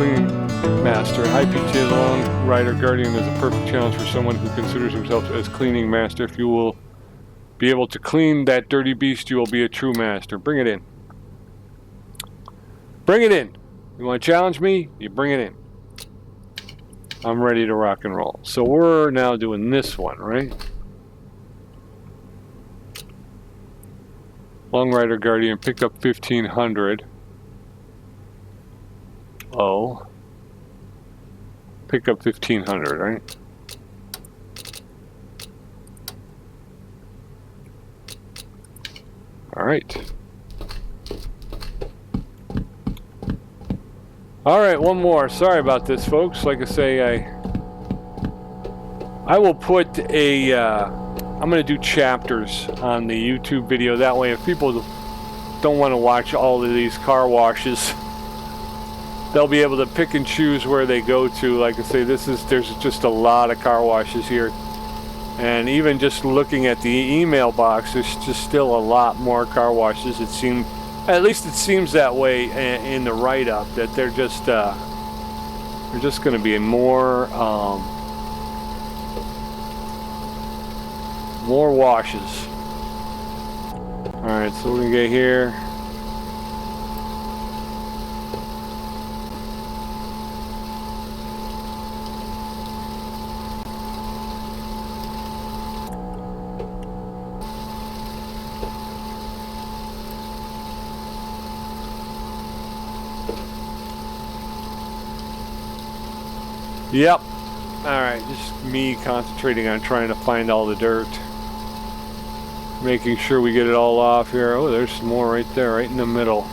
cleaning master. High PTA long rider guardian is a perfect challenge for someone who considers himself as cleaning master. If you will be able to clean that dirty beast, you will be a true master. Bring it in. Bring it in. You want to challenge me? You bring it in. I'm ready to rock and roll. So we're now doing this one, right? Long rider guardian, pick up 1500. Oh. Pick up 1500, right? All right. All right, one more. Sorry about this, folks. Like I say, I will put a, I'm going to do chapters on the YouTube video. That way, if people don't want to watch all of these car washes, they'll be able to pick and choose where they go to. Like I say, there's just a lot of car washes here. And even just looking at the going box, there's just still a lot more car washes. At least it seems that way in the write-up, that they're just going to be more washes. All right, so we're gonna get here. Yep. Alright, just me concentrating on trying to find all the dirt. Making sure we get it all off here. Oh, there's some more right there, right in the middle.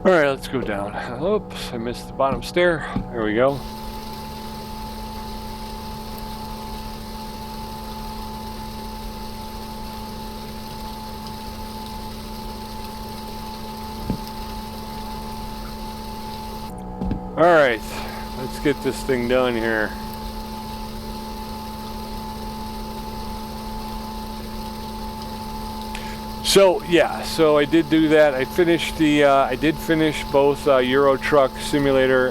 Alright, let's go down. Oops, I missed the bottom stair. There we go. Alright, let's get this thing done here. So yeah, so I did do that. I finished the, I did finish both Euro Truck Simulator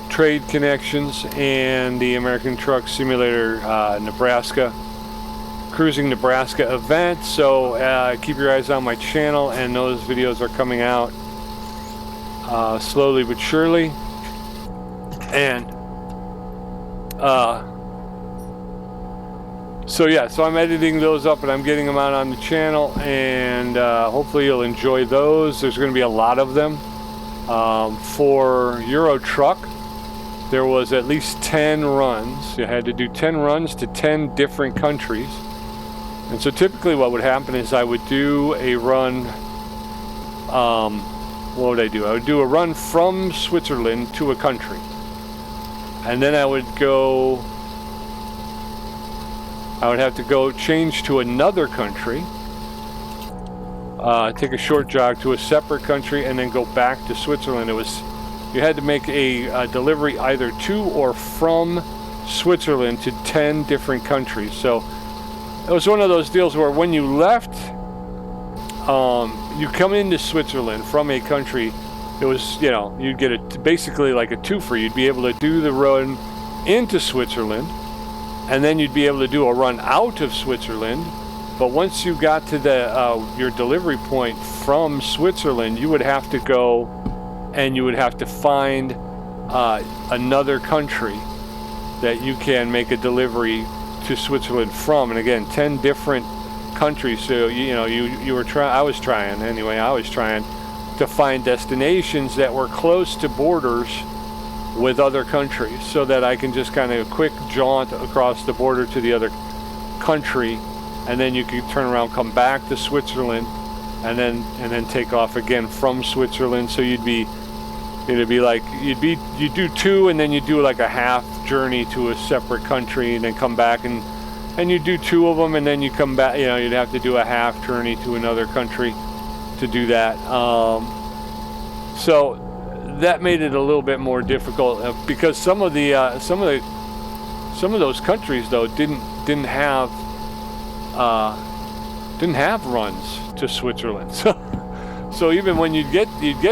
Trade Connections and the American Truck Simulator Nebraska Cruising Nebraska event. So keep your eyes on my channel, and those videos are coming out slowly but surely. And so yeah, so I'm editing those up and I'm getting them out on the channel, and hopefully you'll enjoy those. There's going to be a lot of them. For Euro Truck, there was at least 10 runs. You had to do 10 runs to 10 different countries. And so typically what would happen is I would do a run, what would I do? I would do a run from Switzerland to a country. And then I would have to go change to another country, take a short jog to a separate country, and then go back to Switzerland. You had to make a delivery either to or from Switzerland to 10 different countries. So it was one of those deals where when you left, you come into Switzerland from a country, it was, you know, you'd get basically like a twofer. You'd be able to do the run into Switzerland, and then you'd be able to do a run out of Switzerland. But once you got to your delivery point from Switzerland, you would have to go and you would have to find another country that you can make a delivery to Switzerland from. And again, 10 different countries. So I was trying to find destinations that were close to borders with other countries, so that I can just kind of quick jaunt across the border to the other country, and then you could turn around, come back to Switzerland, and then take off again from Switzerland. So you'd do two, and then you do like a half journey to a separate country, and then come back and you do two of them, and then you come back. You know, you'd have to do a half journey to another country to do that. So that made it a little bit more difficult because some of those countries though didn't have runs to Switzerland. So even when you'd get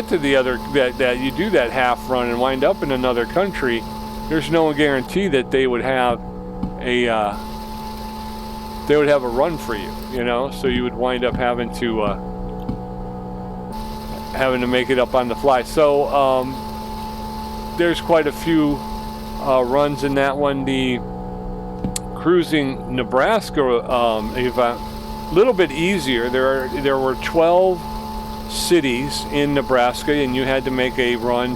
to the other that you do that half run and wind up in another country, there's no guarantee that they would have a run for you, you know. So you would wind up having to make it up on the fly. So there's quite a few runs in that one. The Cruising Nebraska event, a little bit easier. There were 12 cities in Nebraska, and you had to make a run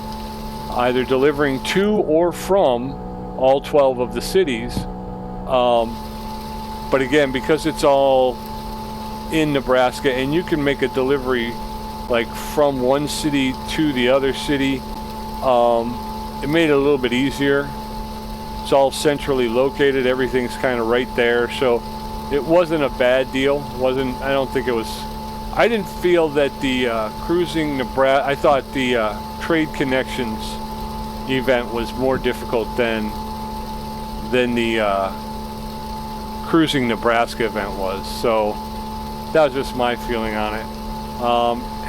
either delivering to or from all 12 of the cities. But again, because it's all in Nebraska, and you can make a delivery like from one city to the other city, it made it a little bit easier. It's all centrally located. Everything's kind of right there, so it wasn't a bad deal. I don't think it was. I didn't feel that the Cruising Nebraska. I thought the Trade Connections event was more difficult than the Cruising Nebraska event was. So that was just my feeling on it.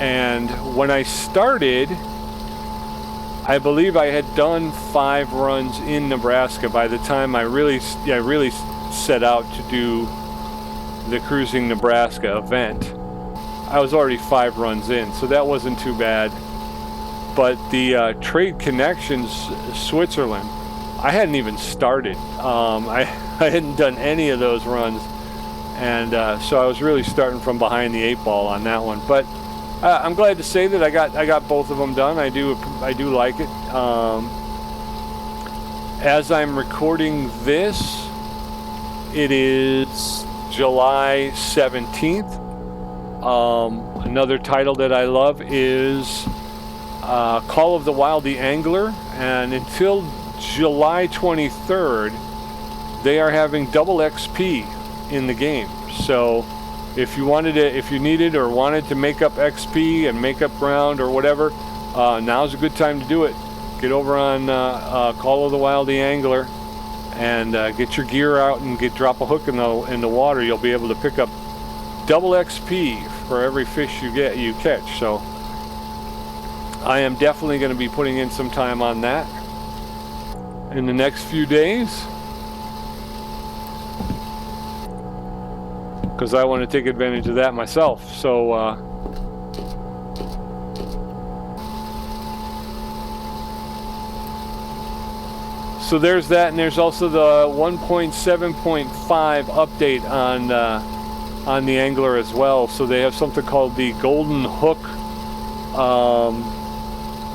And when I started, I believe I had done 5 runs in Nebraska by the time I really set out to do the Cruising Nebraska event. I was already 5 runs in, so that wasn't too bad. But the Trade Connections Switzerland, I hadn't even started. I hadn't done any of those runs, and so I was really starting from behind the 8 ball on that one. But I'm glad to say that I got both of them done. I do like it. As I'm recording this, it is July 17th. Another title that I love is Call of the Wild: The Angler, and until July 23rd, they are having double XP in the game. So if you needed or wanted to make up XP and make up ground or whatever, now's a good time to do it. Get over on Call of the Wild: The Angler and get your gear out and drop a hook in the water. You'll be able to pick up double XP for every fish you catch. So I am definitely going to be putting in some time on that in the next few days, because I want to take advantage of that myself. So so there's that, and there's also the 1.7.5 update on the Angler as well. So they have something called the Golden Hook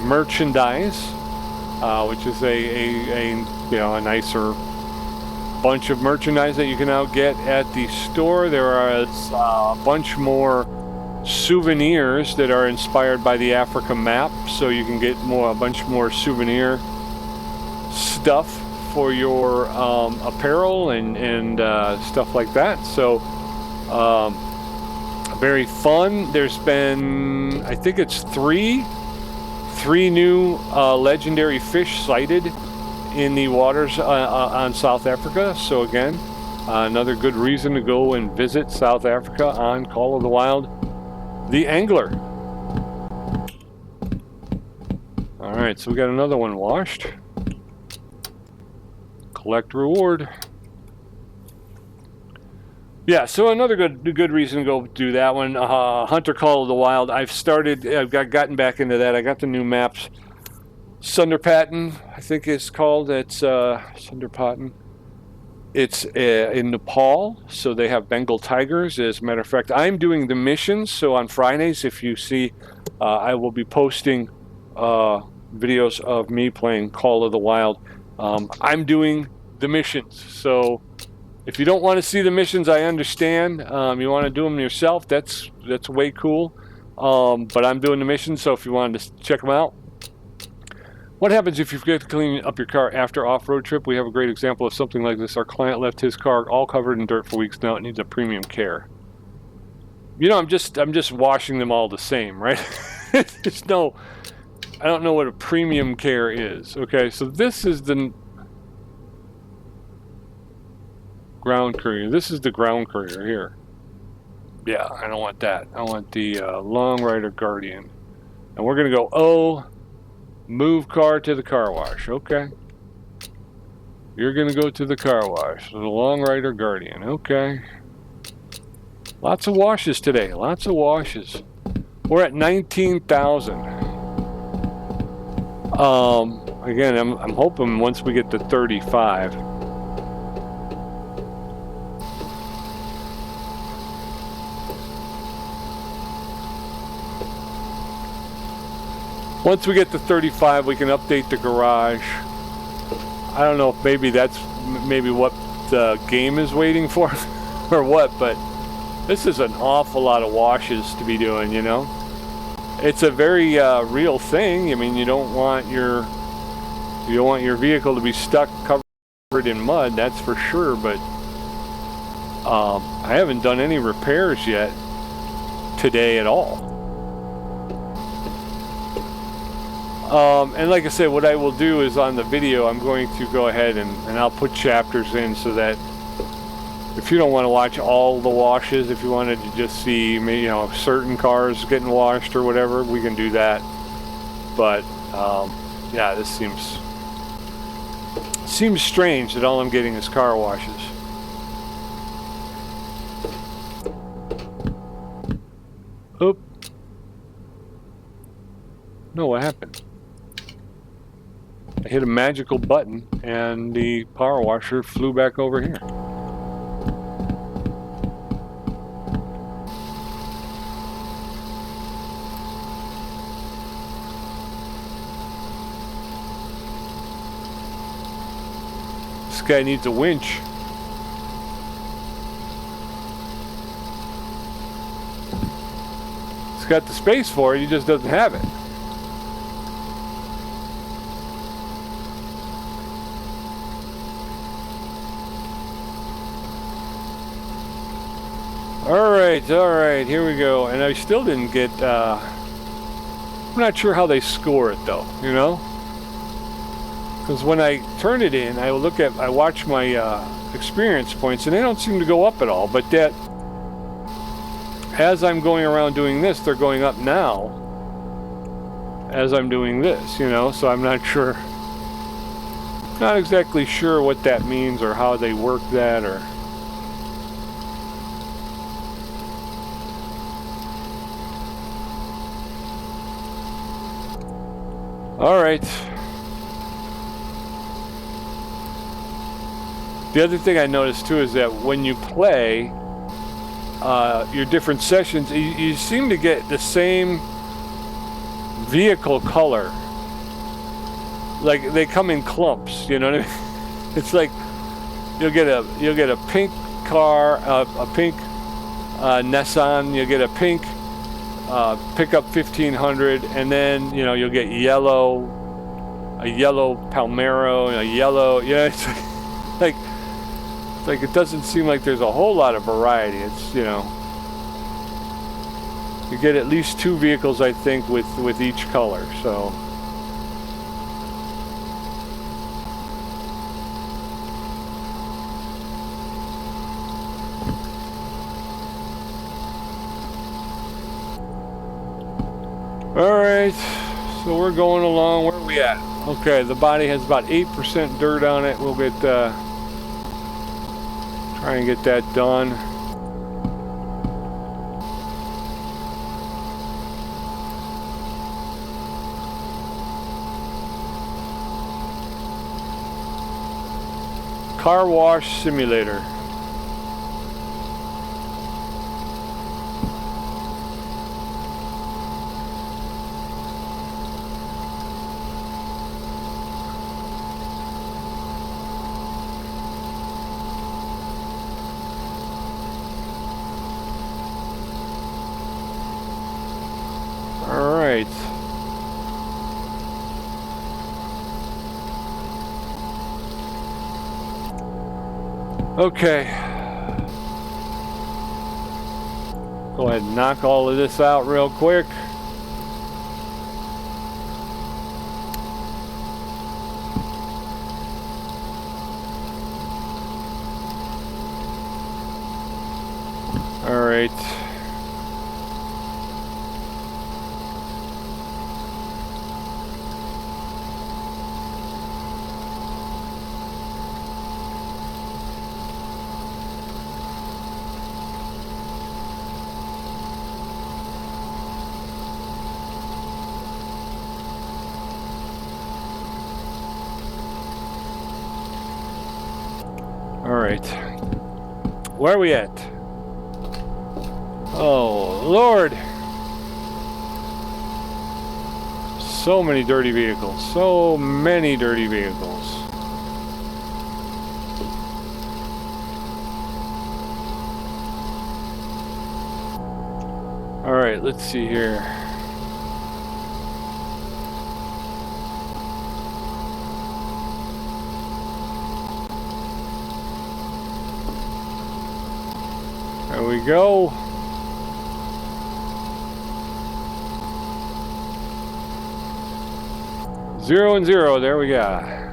merchandise, which is a nicer bunch of merchandise that you can now get at the store. There are a bunch more souvenirs that are inspired by the Africa map, so you can get a bunch more souvenir stuff for your apparel and stuff like that. So very fun. There's been, I think it's three new legendary fish sighted in the waters on South Africa. So again, another good reason to go and visit South Africa on Call of the Wild: The Angler. All right, so we got another one washed. Collect reward. Yeah, so another good reason to go do that one. Hunter Call of the Wild. I've gotten back into that. I got the new maps. Sundarpatan, I think it's called. It's Sundarpatan. It's in Nepal, so they have Bengal tigers. As a matter of fact, I'm doing the missions. So on Fridays, if you see, I will be posting videos of me playing Call of the Wild. I'm doing the missions. So if you don't want to see the missions, I understand. You want to do them yourself, that's way cool. But I'm doing the missions, so if you wanted to check them out. What happens if you forget to clean up your car after off-road trip? We have a great example of something like this. Our client left his car all covered in dirt for weeks. Now it needs a premium care. You know, I'm just washing them all the same, right? I don't know what a premium care is. Okay, so this is the ground courier. This is the ground courier here. Yeah, I don't want that. I want the long rider guardian. And we're going to go, oh, move car to the car wash. Okay. You're going to go to the car wash. The long rider guardian. Okay. Lots of washes today. Lots of washes. We're at 19,000. Again, I'm hoping once we get to 35. Once we get to 35, we can update the garage. I don't know if maybe that's what the game is waiting for or what, but this is an awful lot of washes to be doing, you know? It's a very real thing. I mean, you don't want your vehicle to be stuck covered in mud, that's for sure, but I haven't done any repairs yet today at all. And like I said, what I will do is on the video, I'm going to go ahead and I'll put chapters in so that if you don't want to watch all the washes, if you wanted to just see, you know, certain cars getting washed or whatever, we can do that. But yeah, this seems strange that all I'm getting is car washes. Oop. No, what happened? I hit a magical button and the power washer flew back over here. This guy needs a winch. He's got the space for it, he just doesn't have it. All right, here we go. And I still didn't get, I'm not sure how they score it though, you know? Because when I turn it in, I watch my experience points and they don't seem to go up at all. But that, as I'm going around doing this, they're going up now as I'm doing this, you know? So I'm not sure, not exactly sure what that means or how they work that or... All right. The other thing I noticed too is that when you play your different sessions, you seem to get the same vehicle color. Like they come in clumps, you know what I mean? It's like you'll get a pink car, a pink Nissan, you'll get a pink pickup 1500, and then you'll get a yellow Palmero, a yellow, yeah, it's like it doesn't seem like there's a whole lot of variety. It's, you get at least two vehicles, I think, with each color. So all right, so we're going along. Where are we at? Okay, the body has about 8% dirt on it. We'll get try and get that done. Car wash simulator. Okay. Go ahead and knock all of this out real quick. right. All right. Where are we at? Oh, Lord. So many dirty vehicles. So many dirty vehicles. All right, let's see here. There we go. Zero and zero, there we go.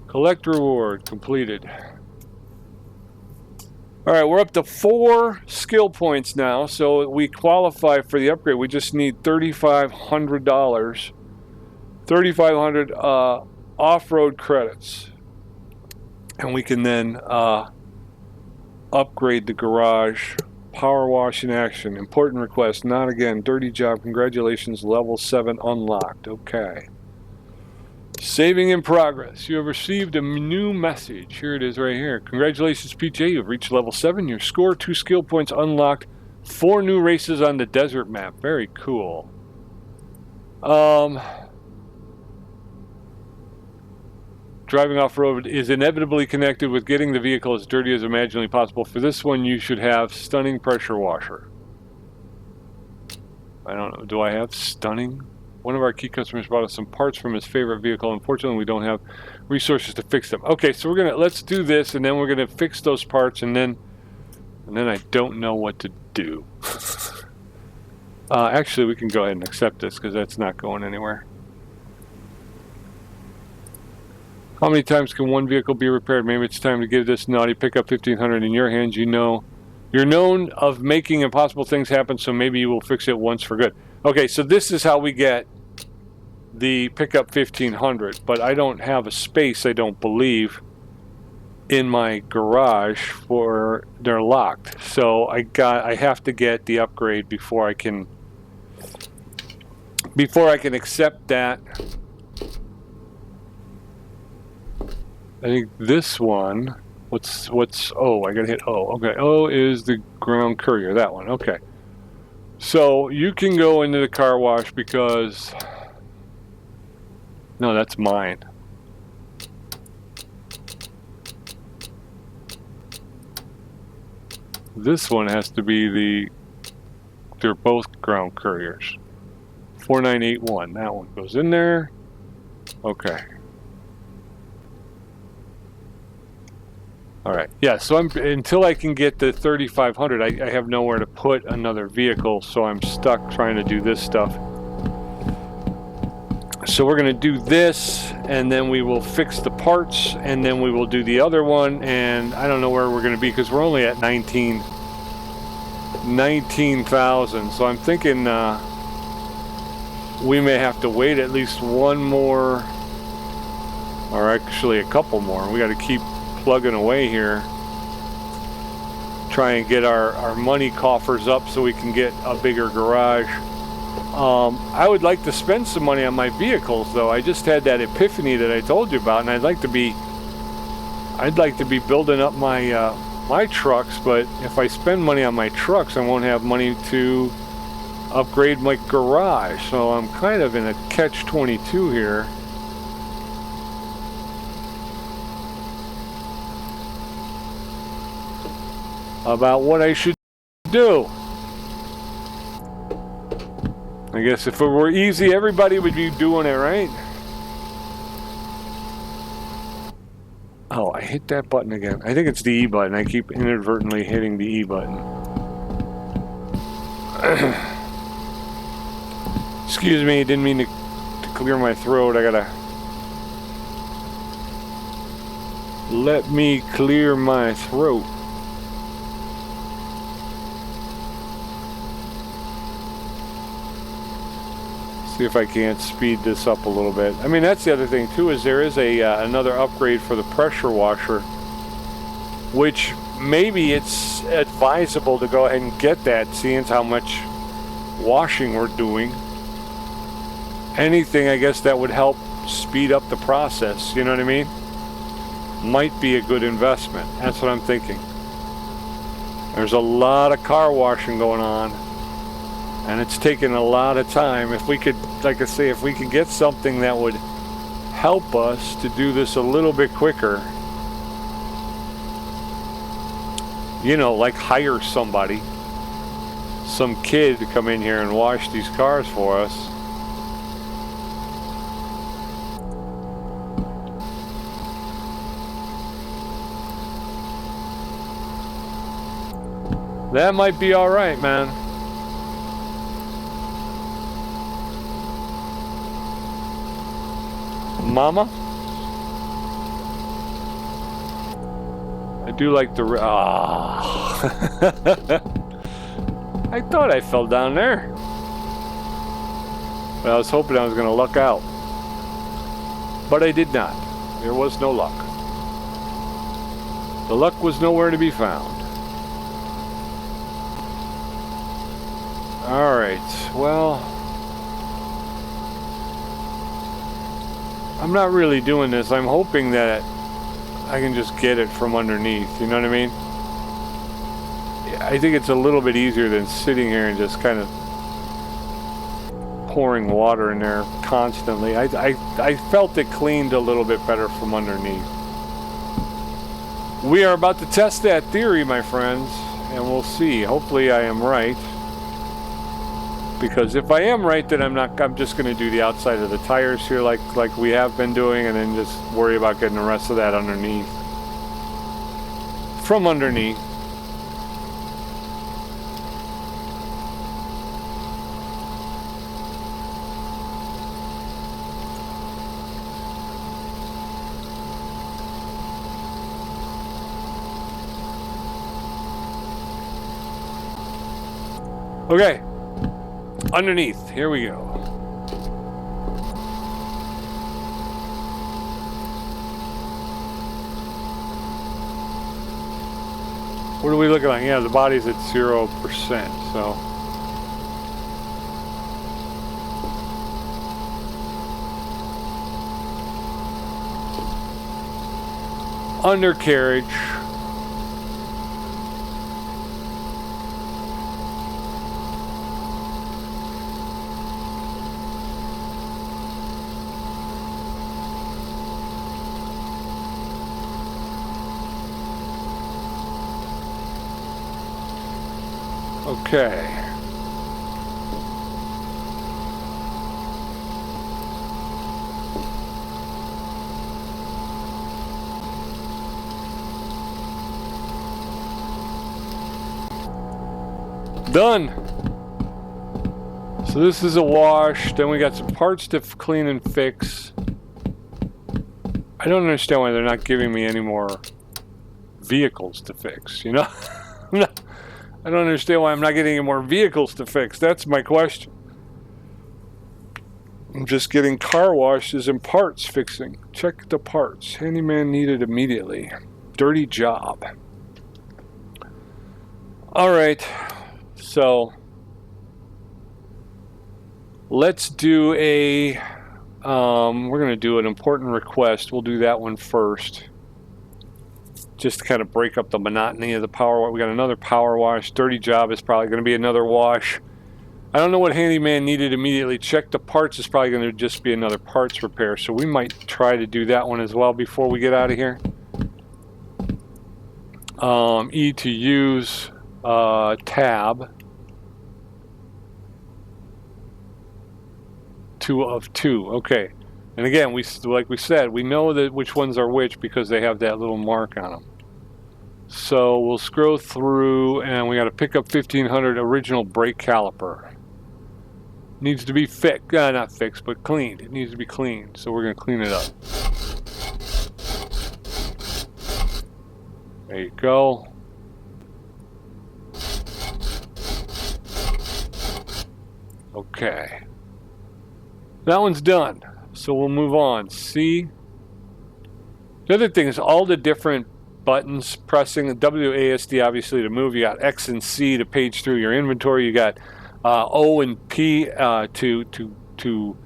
Collect reward completed. All right, we're up to 4 skill points now, so we qualify for the upgrade. We just need $3,500. 3,500 off-road credits. And we can then upgrade the garage. Power wash in action. Important request. Not again. Dirty job. Congratulations. Level 7 unlocked. Okay. Saving in progress. You have received a new message. Here it is right here. Congratulations, PJ. You have reached level 7. Your score, 2 skill points unlocked. 4 new races on the desert map. Very cool. Driving off-road is inevitably connected with getting the vehicle as dirty as imaginably possible. For this one, you should have stunning pressure washer. I don't know. Do I have stunning? One of our key customers brought us some parts from his favorite vehicle. Unfortunately, we don't have resources to fix them. Okay, so let's do this, and then we're gonna fix those parts, and then I don't know what to do. Actually, we can go ahead and accept this because that's not going anywhere. How many times can one vehicle be repaired? Maybe it's time to give this naughty pickup 1,500 in your hands. You know, you're known of making impossible things happen, so maybe you will fix it once for good. Okay, so this is how we get the pickup 1,500, but I don't have a space, I don't believe, in my garage for they're locked. So I have to get the upgrade before I can accept that. I think this one, oh, I gotta hit O. Okay, O is the ground courier, that one, okay. So you can go into the car wash because, no, that's mine. This one has to be they're both ground couriers. 4981, that one goes in there. Okay. All right, yeah, so until I can get the 3,500, I have nowhere to put another vehicle, so I'm stuck trying to do this stuff. So we're gonna do this, and then we will fix the parts, and then we will do the other one, and I don't know where we're gonna be because we're only at 19,000, so I'm thinking we may have to wait at least one more, or actually a couple more. We gotta keep plugging away here, try and get our money coffers up so we can get a bigger garage. I would like to spend some money on my vehicles, though. I just had that epiphany that I told you about, and I'd like to be building up my my trucks. But if I spend money on my trucks, I won't have money to upgrade my garage. So I'm kind of in a catch-22 here. About what I should do. I guess if it were easy, everybody would be doing it, right? Oh, I hit that button again. I think it's the E button. I keep inadvertently hitting the E button. Excuse me, didn't mean to clear my throat. I gotta... Let me clear my throat. See if I can't speed this up a little bit. I mean, that's the other thing too, is there is a another upgrade for the pressure washer, which maybe it's advisable to go ahead and get that, seeing how much washing we're doing. Anything, I guess, that would help speed up the process, you know what I mean? Might be a good investment. That's what I'm thinking. There's a lot of car washing going on, and it's taking a lot of time. If we could, like I say, if we could get something that would help us to do this a little bit quicker, you know, like hire somebody, some kid to come in here and wash these cars for us. That might be all right, man. Mama? I do like the... I thought I fell down there. But I was hoping I was going to luck out. But I did not. There was no luck. The luck was nowhere to be found. Alright, well... I'm not really doing this. I'm hoping that I can just get it from underneath, you know what I mean? I think it's a little bit easier than sitting here and just kind of pouring water in there constantly. I felt it cleaned a little bit better from underneath. We are about to test that theory, my friends, and we'll see. Hopefully I am right. Because if I am right, then I'm just going to do the outside of the tires here like we have been doing, and then just worry about getting the rest of that underneath. From underneath. Okay. Underneath, here we go. What are we looking like? Yeah, the body's at 0%, so. Undercarriage. Okay. Done. So this is a wash. Then we got some parts to clean and fix. I don't understand why they're not giving me any more vehicles to fix, you know? I don't understand why I'm not getting any more vehicles to fix. That's my question. I'm just getting car washes and parts fixing. Check the parts. Handyman needed immediately. Dirty job. All right. So let's do a... we're going to do an important request. We'll do that one first. Just to kind of break up the monotony of the power wash. We got another power wash. Dirty job is probably going to be another wash. I don't know what handyman needed immediately. Check the parts is probably going to just be another parts repair. So we might try to do that one as well before we get out of here. E to use tab. 2 of 2. Okay. And again, like we said, we know that which ones are which because they have that little mark on them. So we'll scroll through, and we got to pick up 1500 original brake caliper. Needs to be fixed. Not fixed, but cleaned. It needs to be cleaned. So we're going to clean it up. There you go. Okay. That one's done. So we'll move on. See? The other thing is all the different buttons pressing. WASD obviously to move. You got X and C to page through your inventory. You got O and P to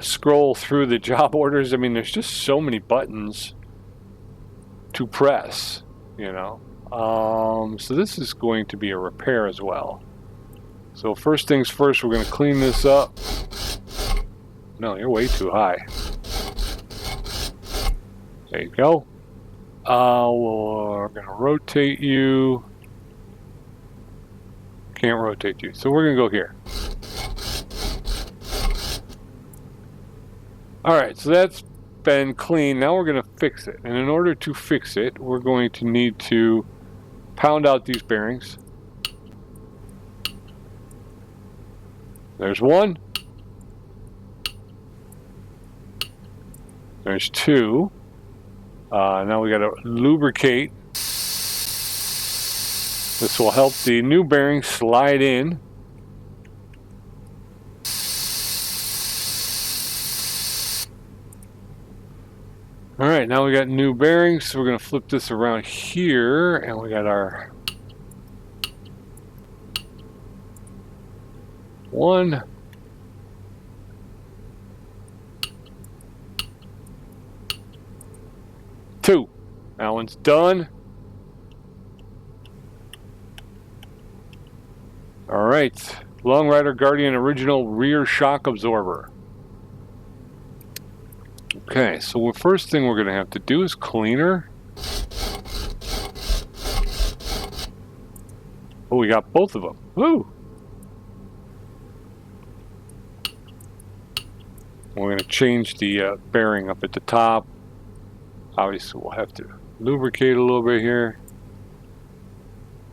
scroll through the job orders. I mean, there's just so many buttons to press, you know. So this is going to be a repair as well. So first things first, we're going to clean this up. No, you're way too high. There you go. We're going to rotate you. Can't rotate you. So we're going to go here. Alright, so that's been cleaned. Now we're going to fix it. And in order to fix it, we're going to need to pound out these bearings. There's one. There's two. Now we got to lubricate. This will help the new bearings slide in. All right, now we got new bearings. So we're going to flip this around here, and we got our one. Two. That one's done. All right. Long Rider Guardian original rear shock absorber. Okay, so the first thing we're going to have to do is clean her. Oh, we got both of them. Woo! We're going to change the bearing up at the top. Obviously, we'll have to lubricate a little bit here.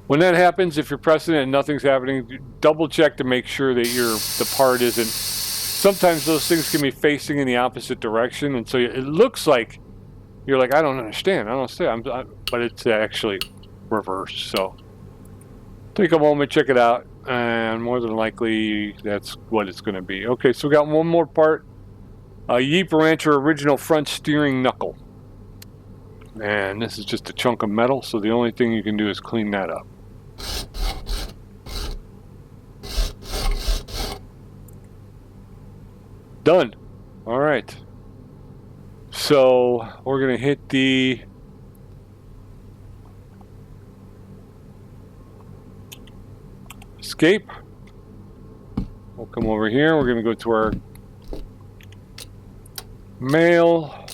When that happens, if you're pressing it and nothing's happening, double check to make sure that the part isn't. Sometimes those things can be facing in the opposite direction, and so it looks like you're like, I don't understand. But it's actually reversed. So take a moment, check it out, and more than likely that's what it's going to be. Okay, so we got one more part. Yeep Rancher original front steering knuckle. And this is just a chunk of metal, so the only thing you can do is clean that up. Done. All right. So we're going to hit the escape. We'll come over here. We're going to go to our mail.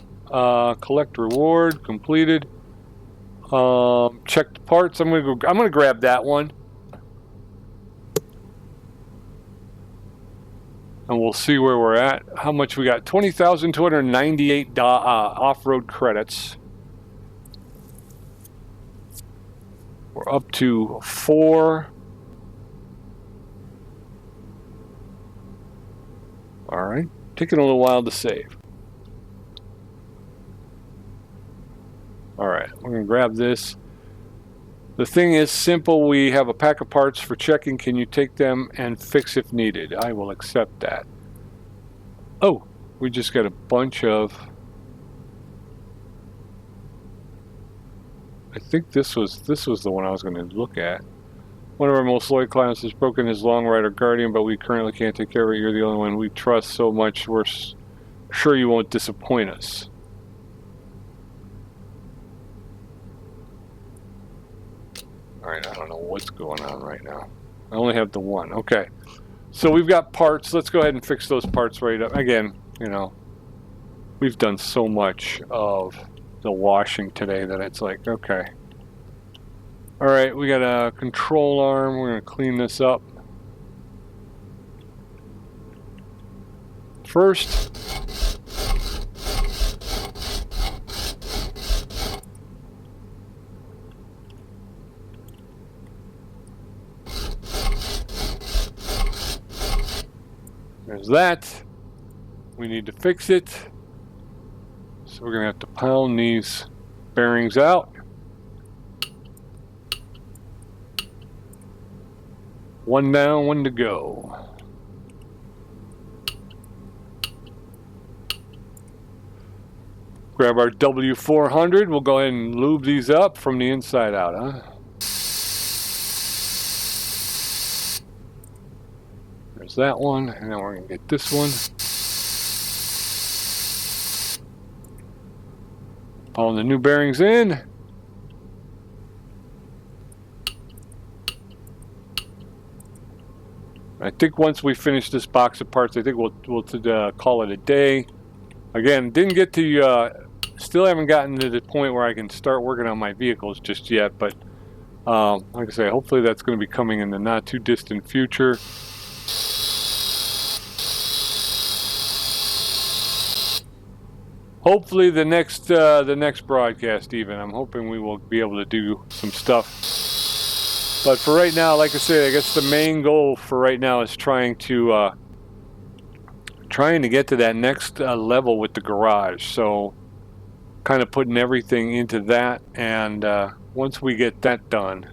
Collect reward completed. Check the parts. I'm gonna grab that one, and we'll see where we're at. How much we got? 20,298 off-road credits. We're up to 4. All right, taking a little while to save. All right, we're going to grab this. The thing is simple. We have a pack of parts for checking. Can you take them and fix if needed? I will accept that. Oh, we just got a bunch of... I think this was the one I was going to look at. One of our most loyal clients has broken his Long Rider Guardian, but we currently can't take care of it. You're the only one we trust so much. We're sure you won't disappoint us. Alright, I don't know what's going on right now. I only have the one. Okay. So we've got parts. Let's go ahead and fix those parts right up. Again, you know, we've done so much of the washing today that it's like, okay. Alright, we got a control arm. We're going to clean this up. First, There's that. We need to fix it. So we're going to have to pound these bearings out. One down, one to go. Grab our W400. We'll go ahead and lube these up from the inside out, huh? There's that one, and then we're going to get this one. Pound the new bearings in. I think once we finish this box of parts, I think we'll call it a day. Again, didn't get to, still haven't gotten to the point where I can start working on my vehicles just yet, but like I say, hopefully that's going to be coming in the not too distant future. Hopefully the next broadcast even. I'm hoping we will be able to do some stuff. But for right now, like I said, I guess the main goal for right now is trying to get to that next level with the garage. So kind of putting everything into that, and once we get that done,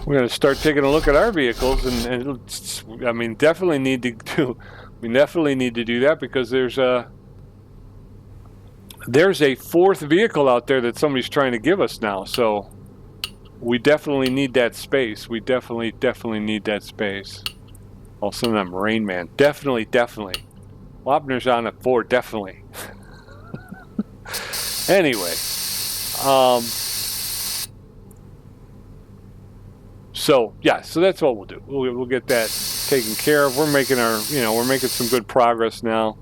we're going to start taking a look at our vehicles, and I mean, definitely need to do that, because there's a fourth vehicle out there that somebody's trying to give us now. So we definitely need that space. We definitely need that space. Oh, some of them Rain Man. Definitely. Wapner's on a 4, definitely. Anyway. So, yeah, so that's what we'll do. We'll get that taken care of. We're making we're making some good progress now.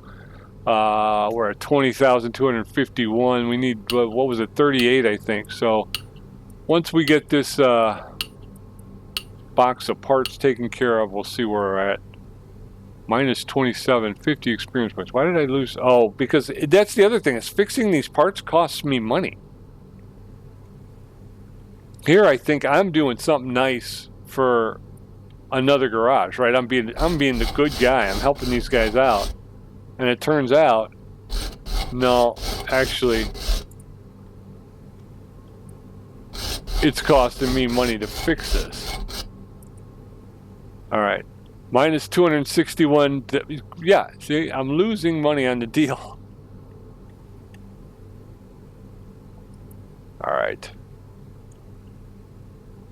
We're at 20,251. We need, what was it, 38, I think. So once we get this box of parts taken care of, we'll see where we're at. Minus 27, 50 experience points. Why did I lose? Oh, because that's the other thing, is fixing these parts costs me money. Here I think I'm doing something nice for another garage, right? I'm being the good guy. I'm helping these guys out. And it turns out, no, actually, it's costing me money to fix this. All right, minus 261. Yeah, see, I'm losing money on the deal. All right.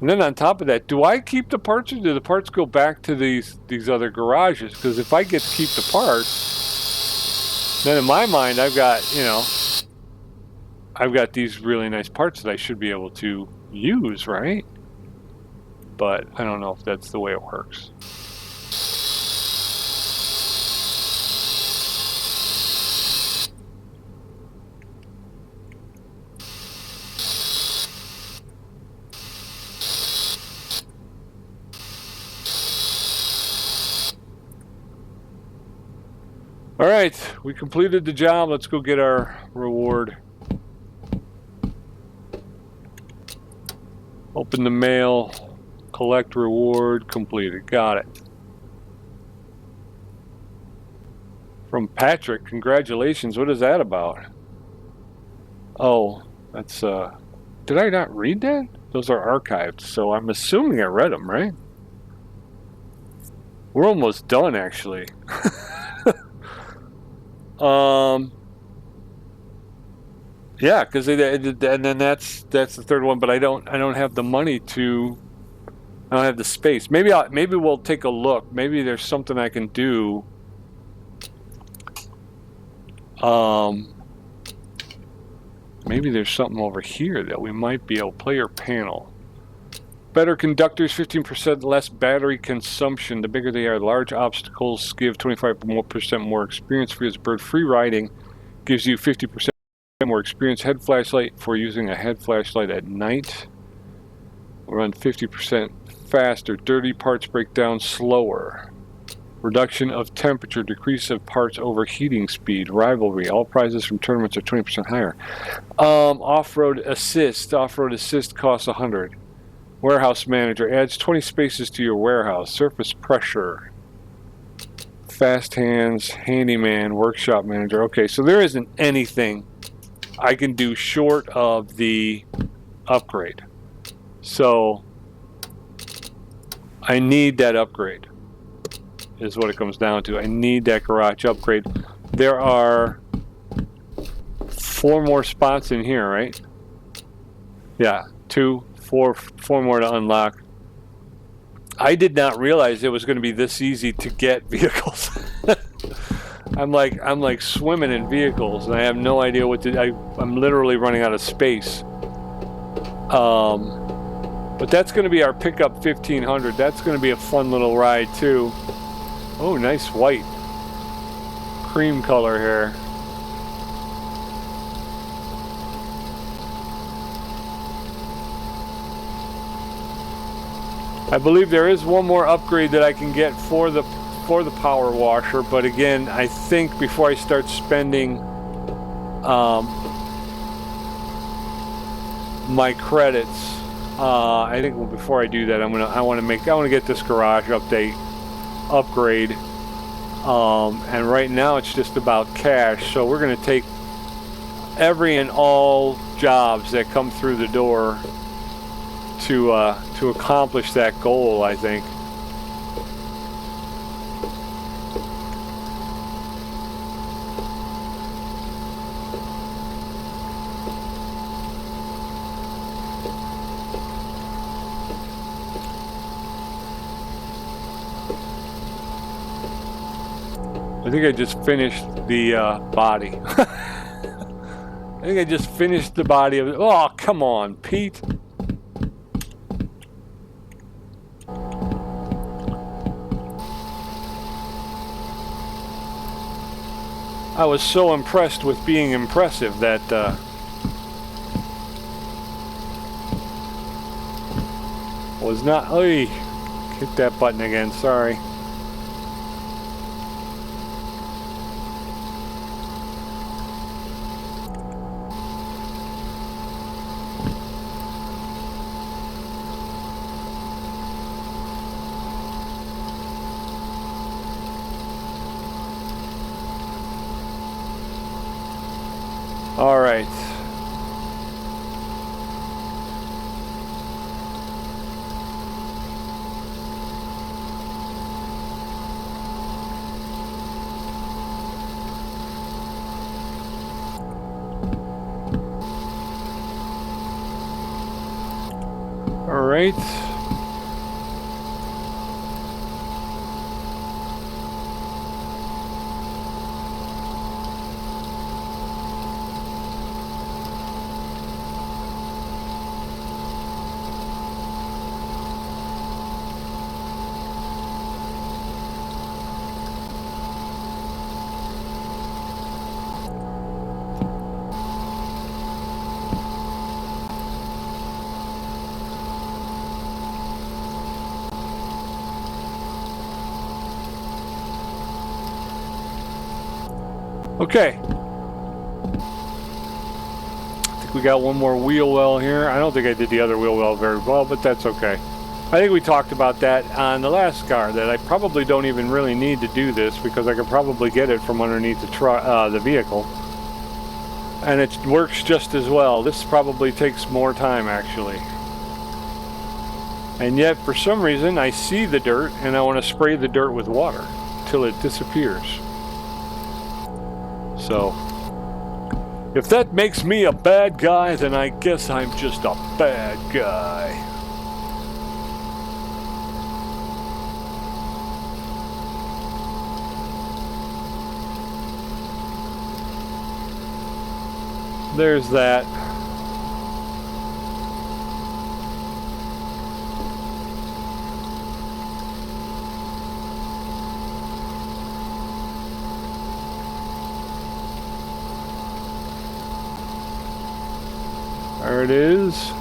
And then on top of that, do I keep the parts, or do the parts go back to these other garages? Because if I get to keep the parts, then in my mind, I've got these really nice parts that I should be able to use, right? But I don't know if that's the way it works. All right, we completed the job. Let's go get our reward. Open the mail, collect reward, completed. Got it. From Patrick, congratulations. What is that about? Oh, that's, did I not read that? Those are archived, so I'm assuming I read them, right? We're almost done, actually. Yeah, because and then that's the third one, but I don't have the money to. I don't have the space. Maybe we'll take a look. Maybe there's something I can do. Maybe there's something over here that we might be able to player panel. Better conductors, 15% less battery consumption. The bigger they are, large obstacles give 25% more experience for as bird. Free riding gives you 50% more experience. Head flashlight for using a head flashlight at night. Run 50% faster. Dirty parts break down slower. Reduction of temperature, decrease of parts overheating speed, rivalry. All prizes from tournaments are 20% higher. Off-road assist. Off-road assist costs 100. Warehouse manager adds 20 spaces to your warehouse. Surface pressure. Fast hands, handyman, workshop manager. Okay, so there isn't anything I can do short of the upgrade. So I need that upgrade, is what it comes down to. I need that garage upgrade. There are 4 more spots in here, right? Yeah, 4 more to unlock. I did not realize it was going to be this easy to get vehicles. I'm like swimming in vehicles, and I have no idea what to. I'm literally running out of space. But that's going to be our pickup 1500. That's going to be a fun little ride too. Oh, nice white, cream color here. I believe there is one more upgrade that I can get for the power washer, but again, I think before I start spending my credits, I think before I do that, I want to get this garage upgrade, and right now it's just about cash. So we're going to take every and all jobs that come through the door to accomplish that goal, I think. I think I just finished the body. I think I just finished the body of it. Oh, come on, Pete. I was so impressed with being impressive that was not. Oy, hit that button again. Sorry. All right. All right. Okay. I think we got one more wheel well here. I don't think I did the other wheel well very well, but that's okay. I think we talked about that on the last car, that I probably don't even really need to do this because I could probably get it from underneath the vehicle. And it works just as well. This probably takes more time, actually. And yet, for some reason, I see the dirt and I want to spray the dirt with water till it disappears. So, if that makes me a bad guy, then I guess I'm just a bad guy. There's that. There it is.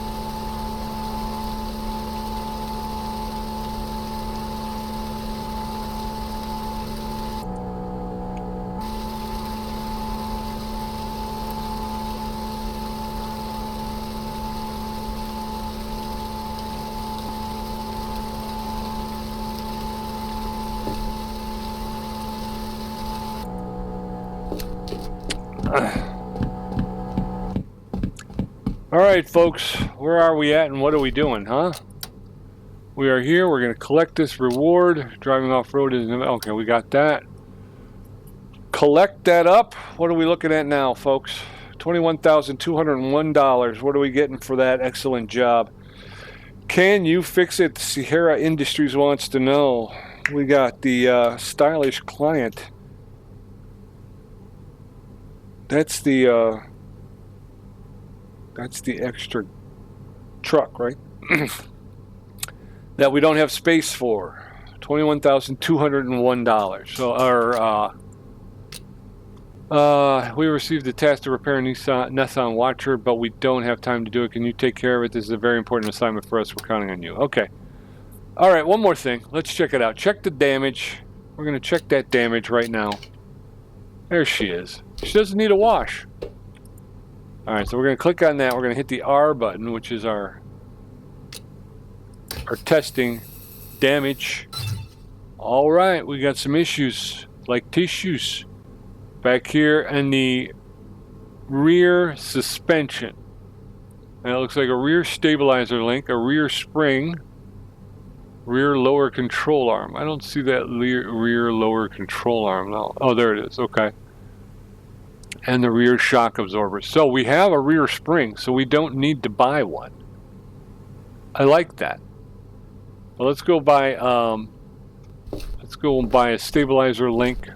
All right, folks, where are we at and what are we doing, huh? We are here. We're going to collect this reward. Driving off-road is... Okay, we got that. Collect that up. What are we looking at now, folks? $21,201. What are we getting for that excellent job? Can you fix it? Sierra Industries wants to know. We got the stylish client. That's the extra truck, right? That we don't have space for. $21,201. So we received the task to repair a Nissan Watcher, but we don't have time to do it. Can you take care of it? This is a very important assignment for us. We're counting on you. Okay. All right, one more thing. Let's check it out. Check the damage. We're going to check that damage right now. There she is. She doesn't need a wash. All right, so we're going to click on that. We're going to hit the R button, which is our testing damage. All right, we got some issues like tissues back here in the rear suspension. And it looks like a rear stabilizer link, a rear spring, rear lower control arm. I don't see that rear lower control arm now. Oh, there it is. Okay. And the rear shock absorber. So we have a rear spring, so we don't need to buy one. I like that. Well, let's go buy a stabilizer link.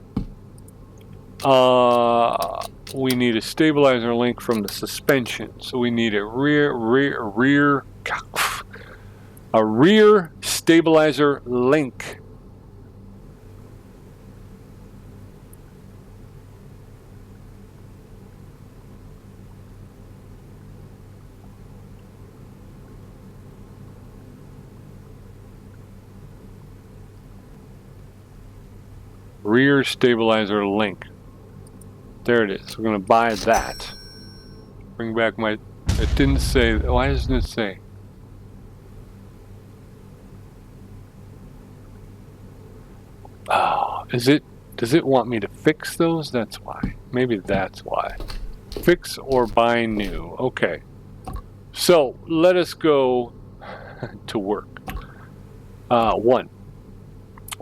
We need a stabilizer link from the suspension. So we need a rear stabilizer link. Rear stabilizer link. There it is. We're going to buy that. Bring back my... It didn't say... Why doesn't it say? Oh, is it... Does it want me to fix those? That's why. Maybe that's why. Fix or buy new. Okay. So, let us go to work. 1.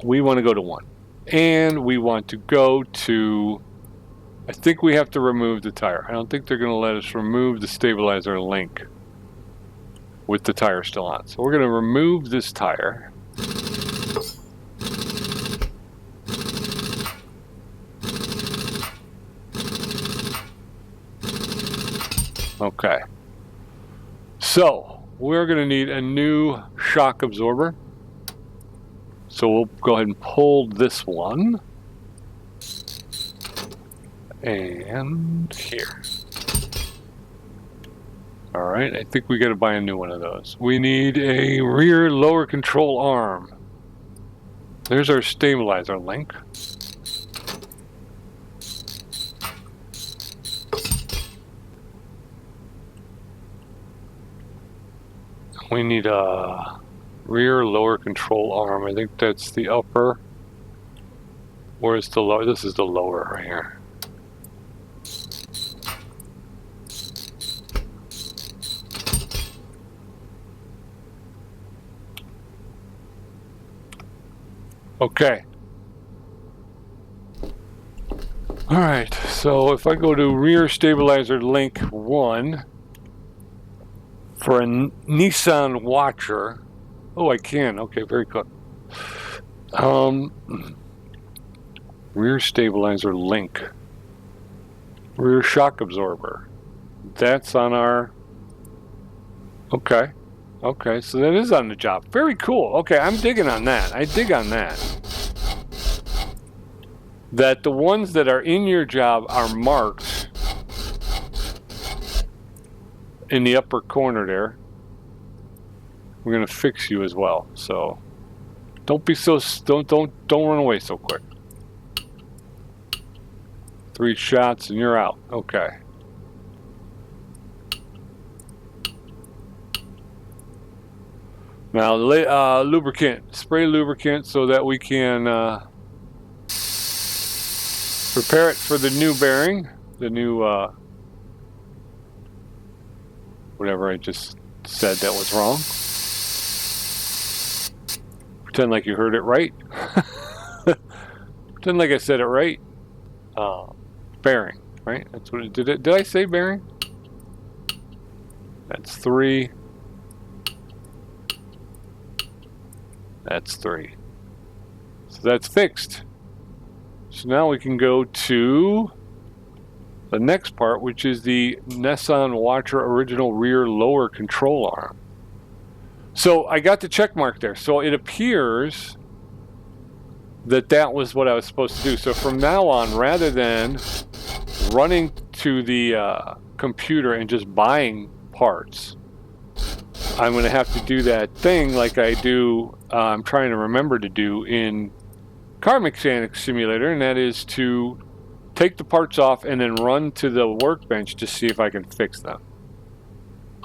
We want to go to 1. And we want to go to... I think we have to remove the tire. I don't think they're going to let us remove the stabilizer link with the tire still on. So we're going to remove this tire. Okay. So we're going to need a new shock absorber. So we'll go ahead and pull this one. And here. All right, I think we got to buy a new one of those. We need a rear lower control arm. There's our stabilizer link. We need a rear lower control arm. I think that's the upper. Where's the lower? This is the lower right here. Okay. All right, so if I go to rear stabilizer link 1 for a Nissan Watcher. Oh, I can. Okay, very good. Rear stabilizer link. Rear shock absorber. That's on our... Okay. Okay, so that is on the job. Very cool. Okay, I'm digging on that. I dig on that. That the ones that are in your job are marked in the upper corner there. We're gonna fix you as well. So don't be so don't run away so quick. 3 shots and you're out. Okay. Now, lubricant. Spray lubricant so that we can prepare it for the new bearing. whatever I just said that was wrong. Pretend like you heard it right. Pretend like I said it right. Bearing, right? That's what it did. Did I say bearing? That's 3. That's 3. So that's fixed. So now we can go to the next part, which is the Nissan Watcher original rear lower control arm. So I got the check mark there. So it appears that that was what I was supposed to do. So from now on, rather than running to the computer and just buying parts, I'm going to have to do that thing like I do, I'm trying to remember to do in Car Mechanics Simulator, and that is to take the parts off and then run to the workbench to see if I can fix them.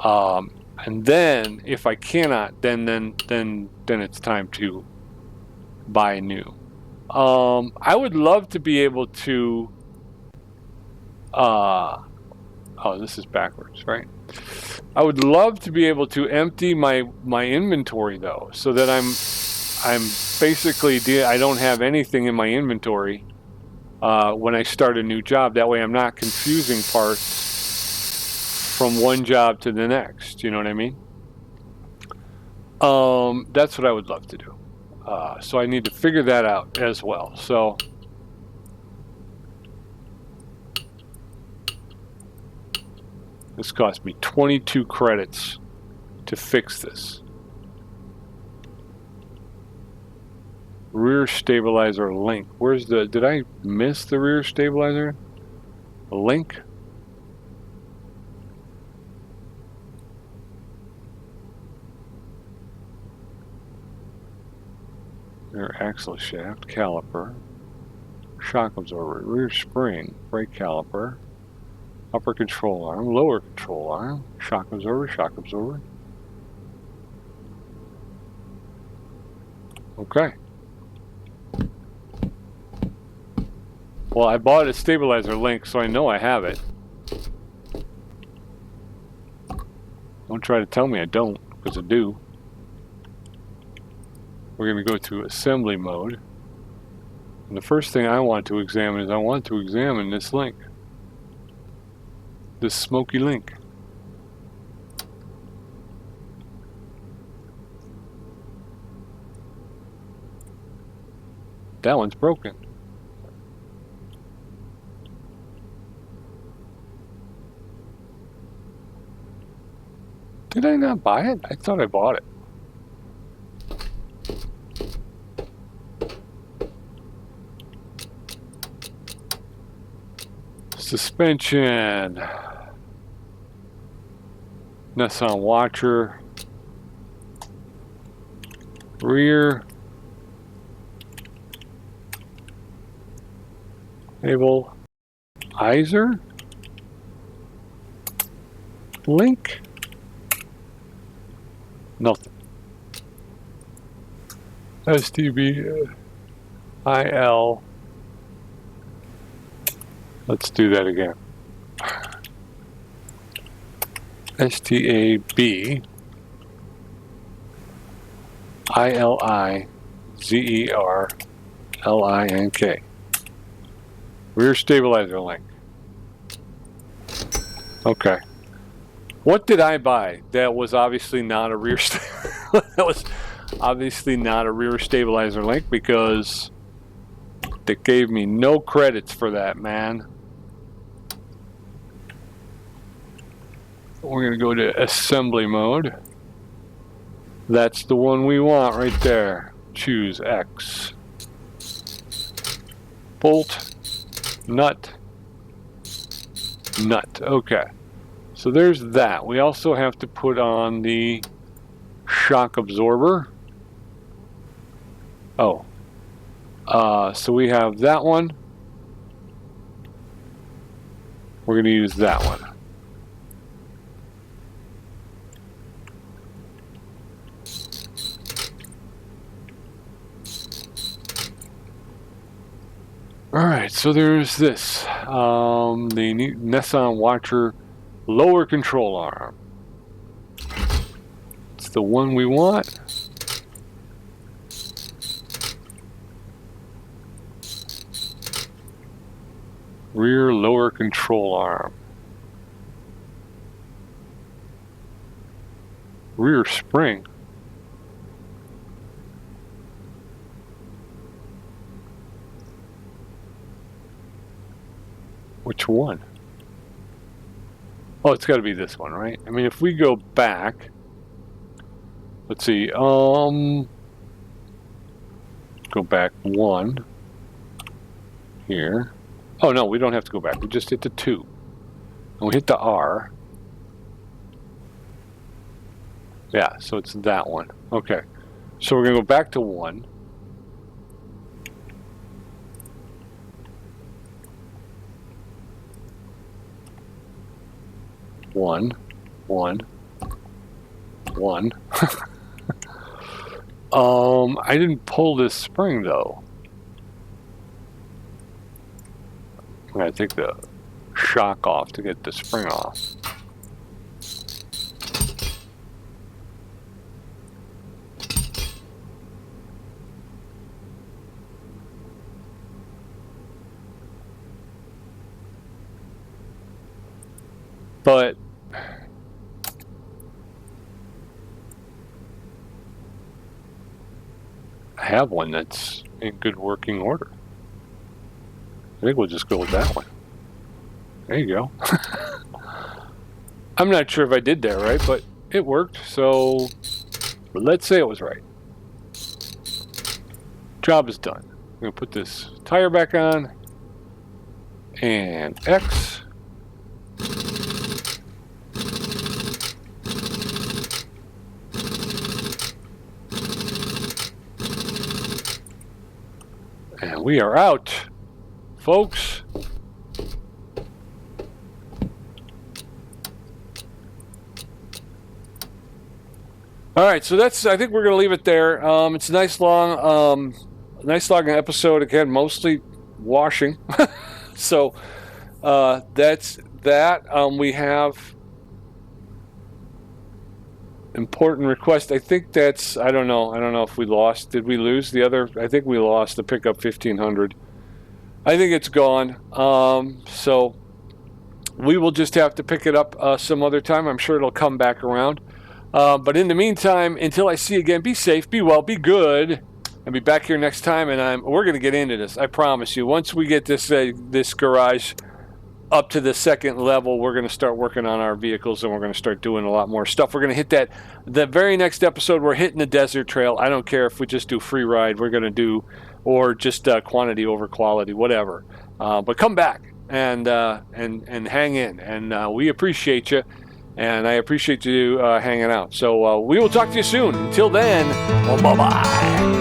And then, if I cannot, then it's time to buy new. I would love to be able to. Oh, this is backwards, right? I would love to be able to empty my inventory though, so that I'm basically I don't have anything in my inventory when I start a new job. That way, I'm not confusing parts from one job to the next. You know what I mean? That's what I would love to do. So I need to figure that out as well. So this cost me 22 credits to fix this. Rear stabilizer link. Where's the, did I miss the rear stabilizer? A link? Rear axle shaft, caliper, shock absorber, rear spring, brake caliper, upper control arm, lower control arm, shock absorber, shock absorber. Okay. Well, I bought a stabilizer link, so I know I have it. Don't try to tell me I don't, because I do. We're going to go to assembly mode. And the first thing I want to examine is I want to examine this link. This smoky link. That one's broken. Did I not buy it? I thought I bought it. Suspension. Nissan Watcher. Rear. Stabilizer. Link. Nothing. STB IL. Let's do that again. STAB ILIZERLINK. Rear stabilizer link. Okay. What did I buy? That was obviously not a rear that was obviously not a rear stabilizer link, because they gave me no credits for that, man. We're going to go to assembly mode. That's the one we want right there. Choose X. Bolt, nut, nut. Okay. So there's that. We also have to put on the shock absorber. Oh. So we have that one. We're going to use that one. All right, so there's this. The Nissan Watcher lower control arm. It's the one we want. Rear lower control arm. Rear spring. Which one? Oh, it's got to be this one, right? I mean, if we go back, let's see. Go back one here. Oh no, we don't have to go back. We just hit the 2, and we hit the R. Yeah, so it's that one. Okay, so we're gonna go back to 1. One. I didn't pull this spring though. I'm gonna take the shock off to get the spring off. But I have one that's in good working order. I think we'll just go with that one. There you go. I'm not sure if I did that right, but it worked. So let's say it was right. Job is done. I'm going to put this tire back on. And X. And we are out, folks. All right, so that's. I think we're going to leave it there. It's a nice long episode. Again, mostly washing. So that's that. We have important request. I think that's. I don't know if we lost. Did we lose the other? I think we lost the pickup 1500. I think it's gone. So we will just have to pick it up some other time. I'm sure it'll come back around. But in the meantime, until I see you again, be safe, be well, be good, and be back here next time. And we're going to get into this. I promise you. Once we get this garage up to the second level, we're going to start working on our vehicles, and we're going to start doing a lot more stuff. We're going to hit that. The very next episode, we're hitting the desert trail. I don't care if we just do free ride. We're going to do, or just quantity over quality, whatever. But come back and hang in, and we appreciate you. And I appreciate you hanging out. So we will talk to you soon. Until then, well, bye-bye.